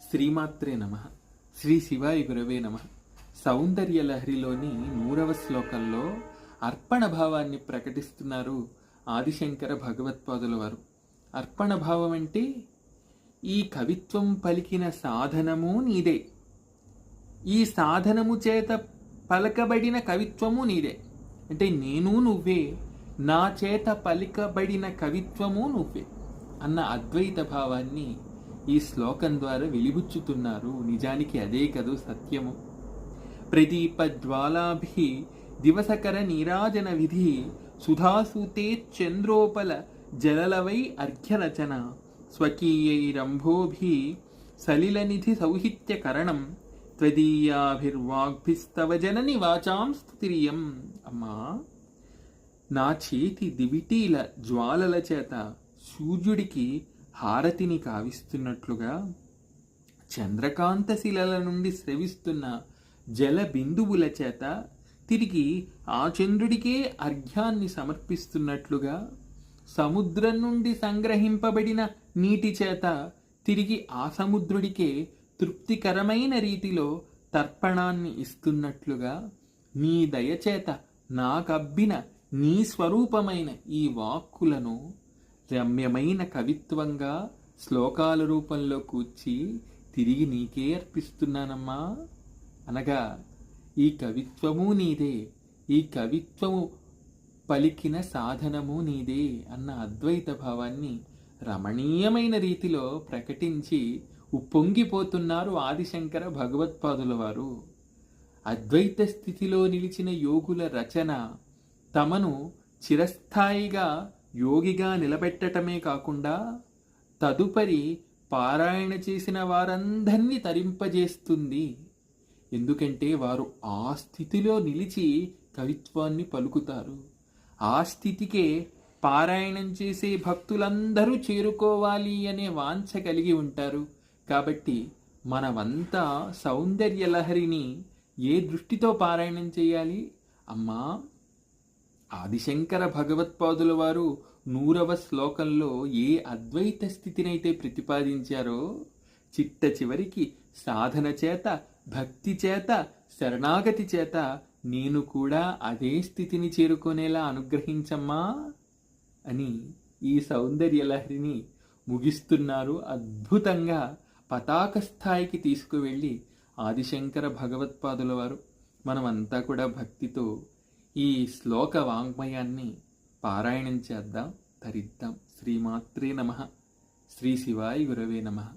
శ్రీమాత్రే నమ. శ్రీ శివాయ గురవే నమ. సౌందర్య లహరిలోని 100వ శ్లోకంలో అర్పణ భావాన్ని ప్రకటిస్తున్నారు ఆదిశంకర భగవత్పాదుల వారు. అర్పణ భావం అంటే ఈ కవిత్వం పలికిన సాధనము నీదే, ఈ సాధనము చేత పలకబడిన కవిత్వము నీదే. అంటే నేను నువ్వే, నా చేత పలికబడిన కవిత్వము నువ్వే అన్న అద్వైత భావాన్ని ఈ శ్లోకం ద్వారా వెలిబుచ్చుతున్నారు. నిజానికి అదే కదూ సత్యము. ప్రదీప జ్వాలాభి దివసకర నీరాజన విధి సుధాసూతే చంద్రోపల జలలవై అర్ఘ్యరచన స్వకీయైరంభోభి సలిలనిధి సౌహిత్యకరణం త్వదీయాభిర్వాగ్భిస్తవ జనని వాచాం స్తుతిరియం. అమ్మా, నా చేతి దివిటీల జ్వాలల చేత సూర్యుడికి హారతిని కావిస్తున్నట్లుగా చంద్రకాంత శిలల నుండి స్రవిస్తున్న జల బిందువుల చేత తిరిగి ఆ చంద్రుడికే అర్ఘ్యాన్ని సమర్పిస్తున్నట్లుగా సముద్రం నుండి సంగ్రహింపబడిన నీటి చేత తిరిగి ఆ సముద్రుడికే తృప్తికరమైన రీతిలో తర్పణాన్ని ఇస్తున్నట్లుగా నీ దయచేత నాకబ్బిన నీ స్వరూపమైన ఈ వాక్కులను రమ్యమైన కవిత్వంగా శ్లోకాల రూపంలో కూర్చి తిరిగి నీకే అర్పిస్తున్నానమ్మా. అనగా ఈ కవిత్వము నీదే, ఈ కవిత్వము పలికిన సాధనము నీదే అన్న అద్వైత భావాన్ని రమణీయమైన రీతిలో ప్రకటించి ఉప్పొంగిపోతున్నారు ఆదిశంకర భగవత్పాదుల వారు. అద్వైత స్థితిలో నిలిచిన యోగుల రచన తమను చిరస్థాయిగా యోగిగా నిలబెట్టటమే కాకుండా తదుపరి పారాయణ చేసిన వారందరినీ తరింపజేస్తుంది. ఎందుకంటే వారు ఆ స్థితిలో నిలిచి కవిత్వాన్ని పలుకుతారు. ఆ స్థితికే పారాయణం చేసే భక్తులందరూ చేరుకోవాలి అనే వాంఛ కలిగి ఉంటారు. కాబట్టి మనమంతా సౌందర్య లహరిని ఏ దృష్టితో పారాయణం చేయాలి? అమ్మా, ఆదిశంకర భగవత్పాదుల వారు 100వ శ్లోకంలో ఏ అద్వైత స్థితినైతే ప్రతిపాదించారో చిట్ట చివరికి సాధన చేత, భక్తి చేత, శరణాగతి చేత నేను కూడా అదే స్థితిని చేరుకునేలా అనుగ్రహించమ్మా అని ఈ సౌందర్య లహరిని ముగిస్తున్నారు. అద్భుతంగా పతాక స్థాయికి తీసుకువెళ్ళి ఆదిశంకర భగవత్పాదుల వారు. మనమంతా కూడా భక్తితో ఈ శ్లోక వాంగ్మయాన్ని పారాయణం చేద్దాం, ధరిద్దాం. శ్రీమాత్రే నమః. శ్రీ శివాయ గురవే నమః.